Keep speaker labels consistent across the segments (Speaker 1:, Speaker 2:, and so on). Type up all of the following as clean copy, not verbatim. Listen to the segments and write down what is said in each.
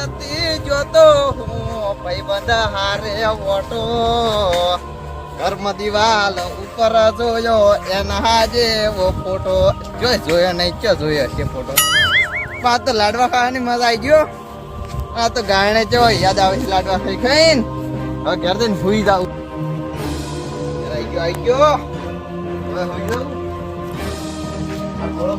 Speaker 1: જતી જોતો હું ભાઈબંધ હારે ઓટો કર્મ દિવાલ ઉપર જોયો એના જેવો ફોટો જોયો નહીં ક્યાં જોયો છે ફોટો આ તો લાડવા ખાવાની મજા આવી ગયો આ તો ગાયણે જો યાદ આવે છે લાડવા ખાઈ ખાઈને હવે ઘેર જઈને ભૂઈ જાવ આવી ગયો હવે હોઈ જાવ આ થોડો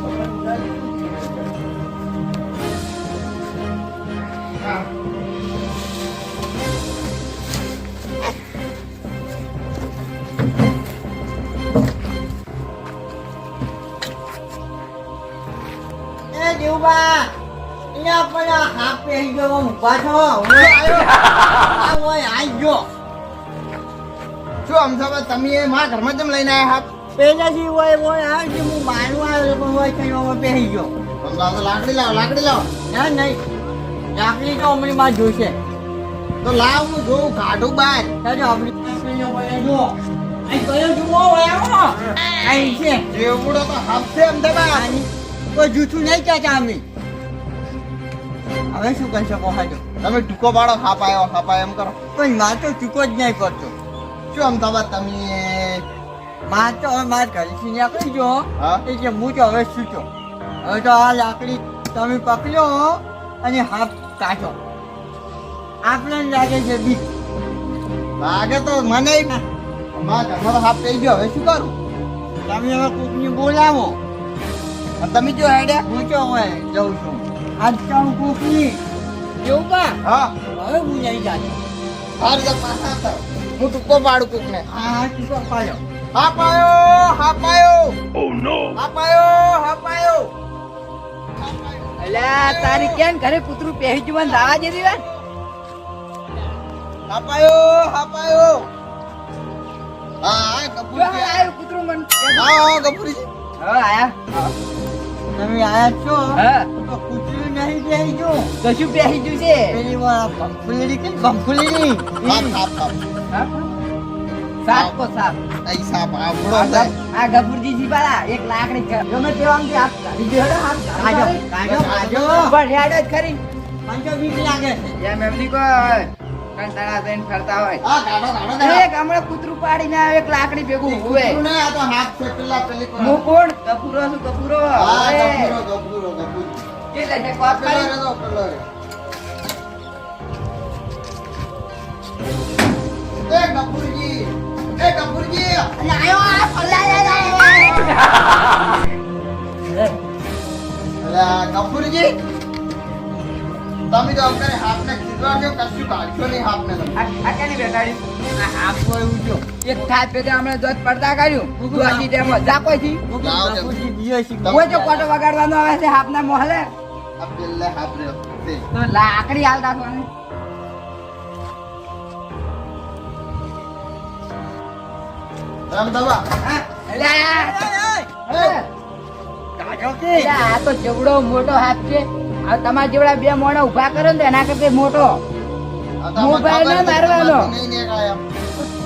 Speaker 2: જીવબા અહીંયા પણ હાફ પહેરી ગયો ઊભા છો હું આવ્યો આઈ ગયો
Speaker 1: શું અમથા તમે મારા ઘરમાં જેમ લઈને આવ્યા હાફ
Speaker 2: પેલાથી હોય આવી હું બહારનું આવ્યો પણ હોય કઈ પહેરી ગયો
Speaker 1: લાકડી લાવો
Speaker 2: ના નહીં લાકડી તો હમણાં માં જોઈશે
Speaker 1: તો લાવ હું જોઉં કાઢું બહાર
Speaker 2: ચાલો આપણે જો અહીં કયો જુઓ આવ્યો અહીં છે
Speaker 1: જેવડો તો હાફ છે અમદાવાદ
Speaker 2: કોઈ જૂઠું નહીં કહેતા અમે હવે શું કરી શકો હાજો
Speaker 1: તમે ટૂંકો પાડો ખાપાયો એમ કરો
Speaker 2: પણ માર તો ચૂકો જ નહીં પડતો
Speaker 1: શું અમદાવાદ તમે
Speaker 2: માર તો હવે માર ઘરેથી નીકળી જો
Speaker 1: હા?
Speaker 2: એટલે હું તો હવે છૂટો હવે તો આ લાકડી તમે પકડો અને હાફ કાઢો આપણને લાગે છે બીક
Speaker 1: લાગે તો મને મારા ઘરમાં તો હાફ થઈ ગયો હવે શું કરું
Speaker 2: તમે હવે કોકને બોલાવો
Speaker 1: અને તમે જો આઈડિયા
Speaker 2: હું તો હવે જઉં છું આજકાલ કોકની એવું કા
Speaker 1: હા
Speaker 2: હવે હું નહીં જાતો
Speaker 1: હાર જા પાછા આવતા. હું ટૂંકો પાડું કોકને
Speaker 2: હા ચૂકો પાડો
Speaker 1: હાફ આયો
Speaker 3: અલ્યા તારી કેમ ઘરે કૂતરું પહેરી જુવાન દાવા જેવી વાત
Speaker 1: હાફ આયો હા કપૂર
Speaker 3: આયું કૂતરું મન
Speaker 1: હા કપૂરજી
Speaker 3: હવે આયા
Speaker 2: તમે આયા છો
Speaker 3: હા
Speaker 2: તો કૂતરું નહીં બેહી જો
Speaker 3: કશું પહેરી જુ છે
Speaker 2: પેલી વાર બંફુલેરી કે બંફુલેરી
Speaker 1: હાફ
Speaker 3: સાપ કો સાપ
Speaker 1: આઈ સાપ આવડો છે
Speaker 3: આ ગફુરજી જી પાલા એક લાકડી ગમે તેવા આમ હાથ કાઢી દે હેડો હાથ
Speaker 2: કાઢો
Speaker 3: પણ હેડો જ ખરી
Speaker 2: પાંચો વીક લાગે છે
Speaker 3: એમ એમની કો કંટાળા થઈને ફરતા હોય
Speaker 1: હા ગાડો
Speaker 3: એક હમણાં કૂતરું પાડીને આવે એક લાકડી ભેગું હુવે
Speaker 1: કપૂર ને આ તો હાફ છે પેલી પર
Speaker 3: હું કોણ કપૂરો છું કપૂરો
Speaker 1: હા
Speaker 3: ઓય.
Speaker 1: કપૂરો
Speaker 3: કેટલે છે કોપ
Speaker 1: પેલો
Speaker 3: કરી
Speaker 1: રે તો પેલો રે એ કપૂરજી
Speaker 2: અને આયો આ ફલાય
Speaker 1: અલા કપૂરજી તમે તો અમને હાથ ને ખીચવા દો કશું કાઢશો નહીં હાથ ને તમે
Speaker 3: આ કેની બેટાડી
Speaker 2: આ હાફ કોઈ ઉઠ્યો
Speaker 3: એક થાત ભેગા હમણાં દોત પડતા કર્યું દોતી ટેમો જા કોઈથી
Speaker 1: લાવો દે.
Speaker 2: બાપુજી બીજો શીખ
Speaker 3: કોઈ જો કોટો વગાડવાનો આવે છે હાથના મોહલે
Speaker 1: આ પેલે હાથ રે તે
Speaker 3: તો લાકડી હાલતા છો ને
Speaker 1: રામ દવા
Speaker 3: હા એટલે
Speaker 2: કાઢો કે
Speaker 3: એટલે આ તો જેવડો મોટો હાથ છે આ તમારા જેવડા બે મોણા ઊભા કરો ને તો એના કરતા મોટો મોબાઈલ ના મારવાનો.
Speaker 1: નહીં ને કાયમ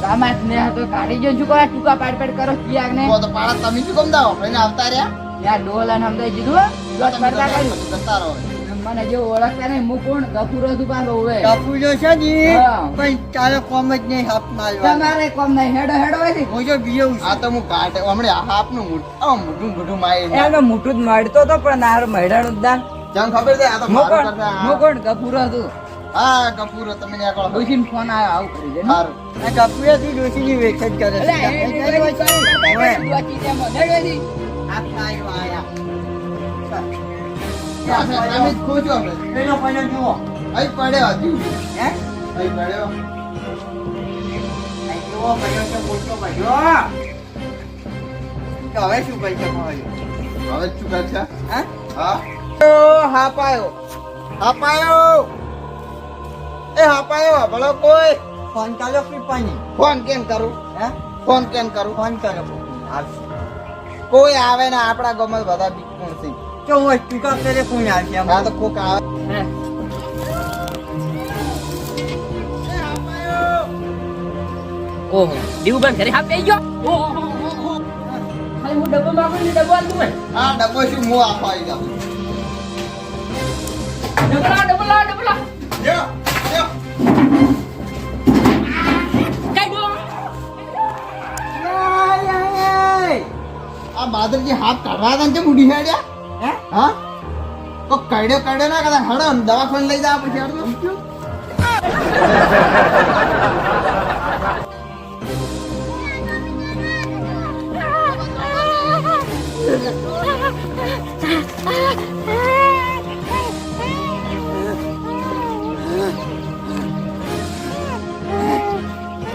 Speaker 3: તમાર સ્નેહ તો કાઢી જો શું કરો ટૂંકા પાડ કરો કિયાક ને
Speaker 1: તો પાડા તમે શું કમ દાવો એને આવતા રહ્યા
Speaker 3: યાર ડોલ અને સમજાઈ દીધું દોત પડતા કર્યું
Speaker 1: જતા રહો
Speaker 3: મને જો ઓળખતા નહીં હું કોણ ગફુરો છું પાછો હવે
Speaker 2: કાપુજો છે જી
Speaker 3: હા.
Speaker 2: પણ ચાલો કોમ જ નહીં હાફ મારવા
Speaker 3: તમારે કોમ નહીં હેડો હોય છે
Speaker 2: હું જો બીજો
Speaker 1: આ તો હું કાઢે હમણાં હાફનું મોઢું મારી
Speaker 3: એનો મોટું જ મળતો તો પણ નાર મહિડાનું જ દાન
Speaker 1: જેમ ખબર છે આ તો મારું કરતા
Speaker 3: હું કોણ ગફુરો હતું
Speaker 1: હા કપૂર તમે ને આગળ
Speaker 3: ડોશીને ફોન આવ્યો આવું કરી દે ને.
Speaker 1: સારું
Speaker 2: આ કાપુયાથી ડોશીની વેખ જ કરે
Speaker 3: અલા,
Speaker 2: છે
Speaker 3: એ ડોશી
Speaker 2: ઓય.
Speaker 3: ડોશી તેમ નડવેલી.
Speaker 2: હાફ માર્યો આયા
Speaker 1: તમે જ ખોજો આપણે
Speaker 2: પેલો પણ જુઓ
Speaker 1: અહીં પડ્યો હજુ
Speaker 2: હે
Speaker 1: અહીં પડ્યો
Speaker 2: અહીં જુઓ પડ્યો છે મોટો પડ્યો તો હવે શું કરી શકો હવે
Speaker 1: હવે શું કરશે
Speaker 2: હે
Speaker 1: હા હાપાયો એ હાપાયો ભલો કોઈ
Speaker 2: ફોન ચાલો કૃપાની
Speaker 1: ફોન કેમ કરું
Speaker 2: હે
Speaker 1: ફોન કેમ કરું
Speaker 2: ફોન કરો આવશે
Speaker 1: કોઈ આવે ને આપણા ગામમાં બધા બીકુણ છે
Speaker 2: તો હું ટૂંકા કરે કોણ આવશે
Speaker 1: આ તો કોક આવે
Speaker 3: હે. ઓહો દીવુબન ઘરે હાફ થઈ ગયો ઓહો ખાલી હું ડબ્બો માંગુ ને ડબ્બો આલું હોય
Speaker 1: હા ડબ્બો શું હું આપો આવી જાઉં
Speaker 3: ડબલા ડબલા ડબલા
Speaker 1: લ્યો, લ્યો. આ બાદરજી હાથ કાઢવા હતા ને કેમ ઉડી હેડ્યા?
Speaker 2: હે
Speaker 1: હા? તો કડ્યો ના કદાચ હડો ને દવાખાને લઈ જા પછી હેડો.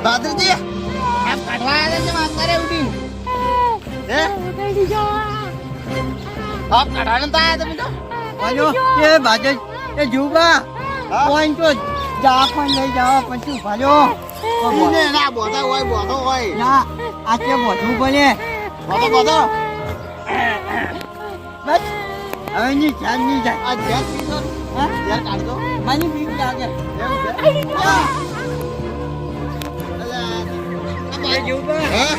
Speaker 1: બાદરજી હાથ કાઢવા આવ્યા હતા કેમ અત્યારે ઉડી? હે? હાથ કાઢવાને તો આયા તમે તો?
Speaker 2: ભાઈઓ એ બાજે એ જુબા
Speaker 1: હા?
Speaker 2: કોઈ તો જાફન લઈ જાવ પછી ભાઈઓ
Speaker 1: ઈને ના બોધો હોય.
Speaker 2: ના આ કે બધું બોલે
Speaker 1: બોધો.
Speaker 2: બસ હવે ની ધ્યાન નહીં જાય
Speaker 1: આ ધ્યાન પીધો ને?
Speaker 2: હા
Speaker 1: ધ્યાન કાઢજો.
Speaker 2: મને બીક લાગે
Speaker 1: એવું છે?
Speaker 2: એ જુબા
Speaker 1: હા?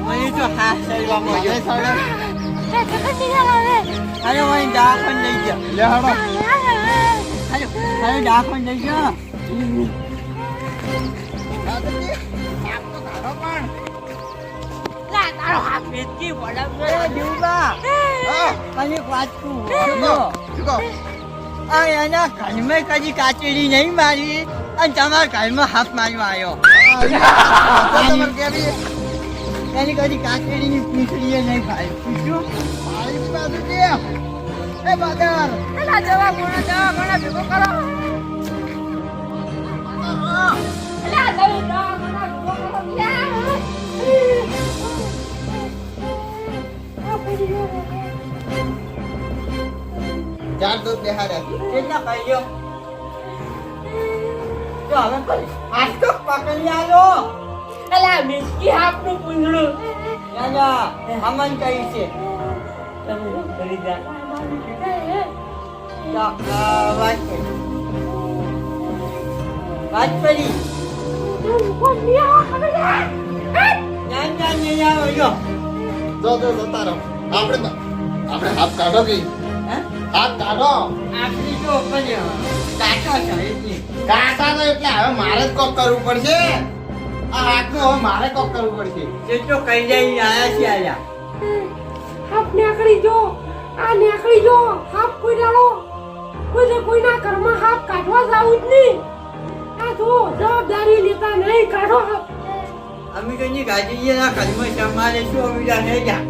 Speaker 2: મને તો હાથ ચડવા
Speaker 1: મારે
Speaker 2: મળ્યો
Speaker 1: સાડા
Speaker 2: અરે વહી જાફન લઈ જા
Speaker 1: લે હાડો.
Speaker 2: અરે જાફન લઈ જા
Speaker 1: બાદરજી, હાથ તો કાઢો પણ.
Speaker 2: એ જુબા
Speaker 1: હા?
Speaker 2: મને વાત કહું
Speaker 1: શું કહો? શું કહો?
Speaker 2: આ એના ઘરમાં કદી કાચેડી નહીં મારી અને તમારા ઘરમાં હાથ મારવા આવ્યો
Speaker 1: તમારે કેવી?
Speaker 2: એની કદી કાચેડીની પૂંછડીએ નહીં ભાઈ પૂછ્યું
Speaker 1: મારી બાદરજી. એ બાદર. ચાર દૂધ બેહાડ્યા છે.
Speaker 2: કેટલા ભાઈઓ તો હવે કરી હાથ તો પકડી આવ્યો દાદા અમન કહી છે વાત કરી નહીં આવ્યો
Speaker 1: જો જતા રહો. આપણે હાથ કાઢો કે
Speaker 2: હે
Speaker 1: હાથ કાઢો.
Speaker 2: આપણી તો પણ કાચો છે એટલી
Speaker 1: કાઢા તો એટલે હવે મારે જ કોક કરવું પડશે. આ હાથનું હવે મારે કોક કરવું પડશે.
Speaker 2: એ તો કઈ જઈ આયા છે આયા
Speaker 4: હાફ નેકળી જો આ નેકળી જો હાફ કોઈ દાડો કોઈના ઘરમાં હાફ કાઢવા જાવું જ નહીં આ જો જવાબદારી લેતા નહીં કાઢો હાફ
Speaker 2: અમે કઈ ગાડી ના ઘરમાં સમારે શું અમીરા નહીં જા